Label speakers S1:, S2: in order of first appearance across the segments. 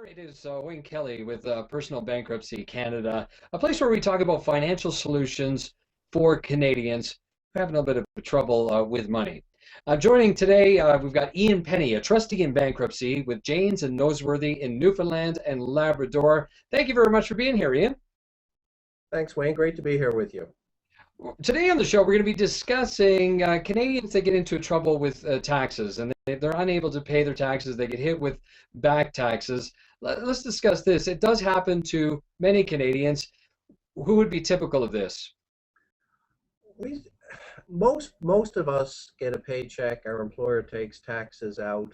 S1: It is Wayne Kelly with Personal Bankruptcy Canada, a place where we talk about financial solutions for Canadians who have a little bit of trouble with money. Joining today, we've got Ian Penny, a trustee in bankruptcy with Jones-Noseworthy in Newfoundland and Labrador. Thank you very much for being here, Ian.
S2: Thanks, Wayne. Great to be here with you.
S1: Today on the show, we're going to be discussing Canadians that get into trouble with taxes and they're unable to pay their taxes. They get hit with back taxes. Let's discuss this. It does happen to many Canadians. Who would be typical of this?
S2: We most of us get a paycheck. Our employer takes taxes out.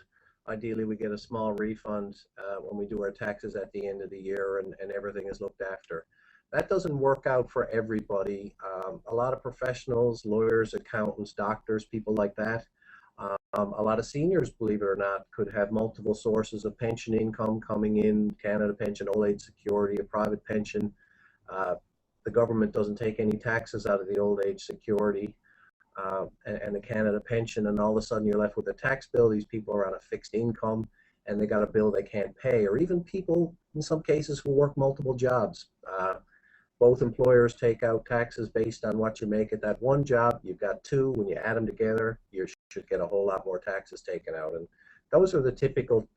S2: Ideally, we get a small refund when we do our taxes at the end of the year, and everything is looked after. That doesn't work out for everybody. A lot of professionals, lawyers, accountants, doctors, people like that. A lot of seniors, believe it or not, could have multiple sources of pension income coming in: Canada Pension, Old Age Security, a private pension. Uh, the government doesn't take any taxes out of the Old Age Security and the Canada Pension, and all of a sudden you're left with a tax bill. These people are on a fixed income, and they got a bill they can't pay. Or even people, in some cases, who work multiple jobs. Both employers take out taxes based on what you make at that one job. You've got two. When you add them together, you should get a whole lot more taxes taken out. And those are the typical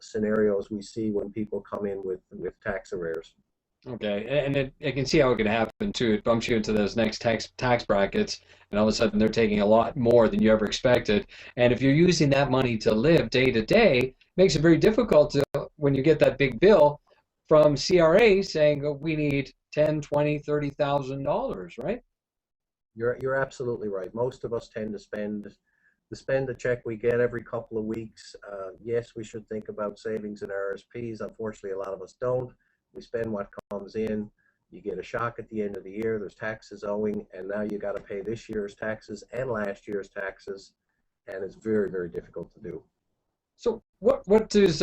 S2: scenarios we see when people come in with tax arrears.
S1: Okay, and I can see how it can happen too. It bumps you into those next tax brackets, and all of a sudden they're taking a lot more than you ever expected. And if you're using that money to live day to day, it makes it very difficult to when you get that big bill from CRA saying, oh, we need 10, 20, $30,000, right?
S2: You're absolutely right. Most of us tend to spend the check we get every couple of weeks. Yes, we should think about savings and RSPs. Unfortunately, a lot of us don't. We spend what comes in. You get a shock at the end of the year. There's taxes owing, and now you got to pay this year's taxes and last year's taxes, and it's very, very difficult to do.
S1: So what does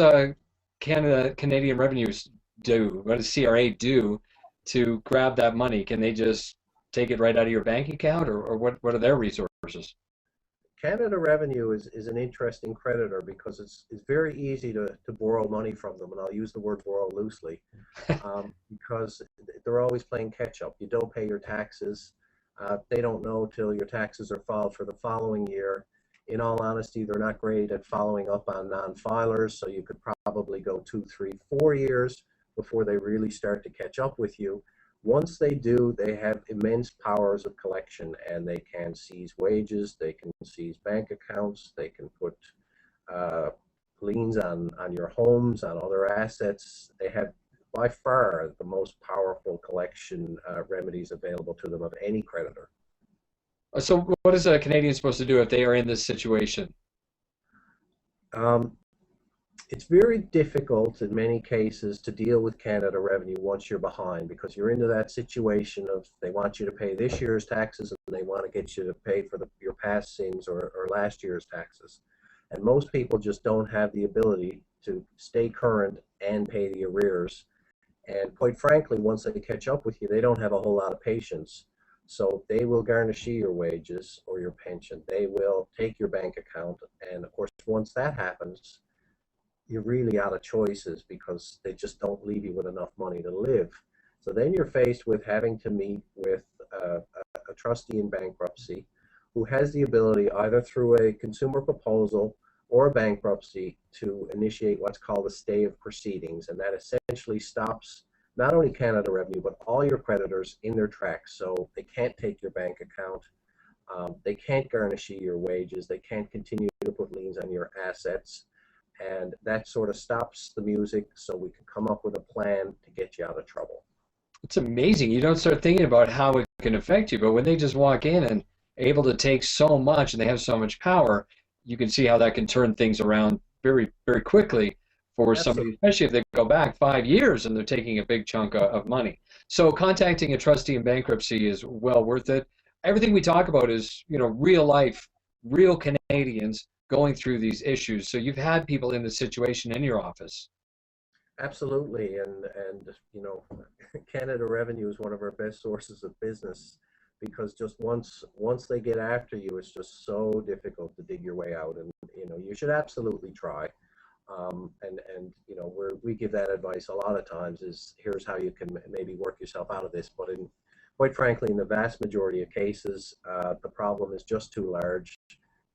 S1: Canadian revenues do? What does CRA do to grab that money? Can they just take it right out of your bank account, or what are their resources?
S2: Canada Revenue is an interesting creditor because it's very easy to borrow money from them, and I'll use the word borrow loosely, because they're always playing catch up. You don't pay your taxes. They don't know till your taxes are filed for the following year. In all honesty, they're not great at following up on non-filers, so you could probably go 2, 3, 4 years before they really start to catch up with you. Once they do, they have immense powers of collection, and they can seize wages, they can seize bank accounts, they can put uh, liens on your homes, on other assets. They have by far the most powerful collection remedies available to them of any creditor.
S1: So what is a Canadian supposed to do if they are in this situation?
S2: Um, it's very difficult in many cases to deal with Canada Revenue once you're behind, because you're into that situation of they want you to pay this year's taxes and they want to get you to pay for your past sins, or last year's taxes. And most people just don't have the ability to stay current and pay the arrears. And quite frankly, once they catch up with you, they don't have a whole lot of patience. So they will garnish your wages or your pension. They will take your bank account. And of course, once that happens, you're really out of choices because they just don't leave you with enough money to live. So then you're faced with having to meet with a trustee in bankruptcy who has the ability, either through a consumer proposal or a bankruptcy, to initiate what's called a stay of proceedings. And that essentially stops not only Canada Revenue, but all your creditors in their tracks. So they can't take your bank account. They can't garnish your wages. They can't continue to put liens on your assets. And that sort of stops the music so we can come up with a plan to get you out of trouble.
S1: It's amazing. You don't start thinking about how it can affect you, but when they just walk in and able to take so much and they have so much power, you can see how that can turn things around very, very quickly for somebody,
S2: Absolutely.
S1: especially if they go back 5 years and they're taking a big chunk of money. So contacting a trustee in bankruptcy is well worth it. Everything we talk about is, real life, real Canadians going through these issues. So you've had people in this situation in your office.
S2: Absolutely. And Canada Revenue is one of our best sources of business, because just once they get after you, it's just so difficult to dig your way out. And you should absolutely try. And you know, we give that advice a lot of times is here's how you can maybe work yourself out of this. But quite frankly, in the vast majority of cases, the problem is just too large.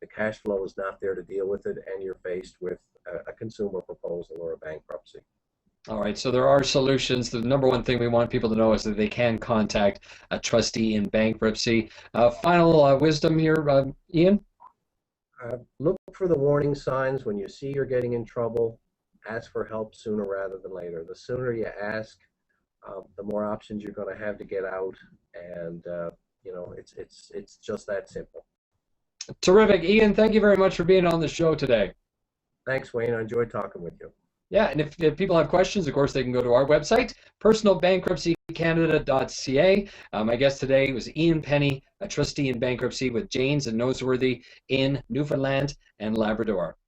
S2: The cash flow is not there to deal with it, and you're faced with a consumer proposal or a bankruptcy.
S1: All right, so there are solutions. The number one thing we want people to know is that they can contact a trustee in bankruptcy. Final wisdom here, Ian?
S2: Look for the warning signs when you see you're getting in trouble. Ask for help sooner rather than later. The sooner you ask, the more options you're going to have to get out, and you know, it's just that simple.
S1: Terrific. Ian, thank you very much for being on the show today.
S2: Thanks, Wayne. I enjoyed talking with you.
S1: Yeah, and if people have questions, of course, they can go to our website, personalbankruptcycanada.ca. My guest today was Ian Penny, a trustee in bankruptcy with Jones-Noseworthy in Newfoundland and Labrador.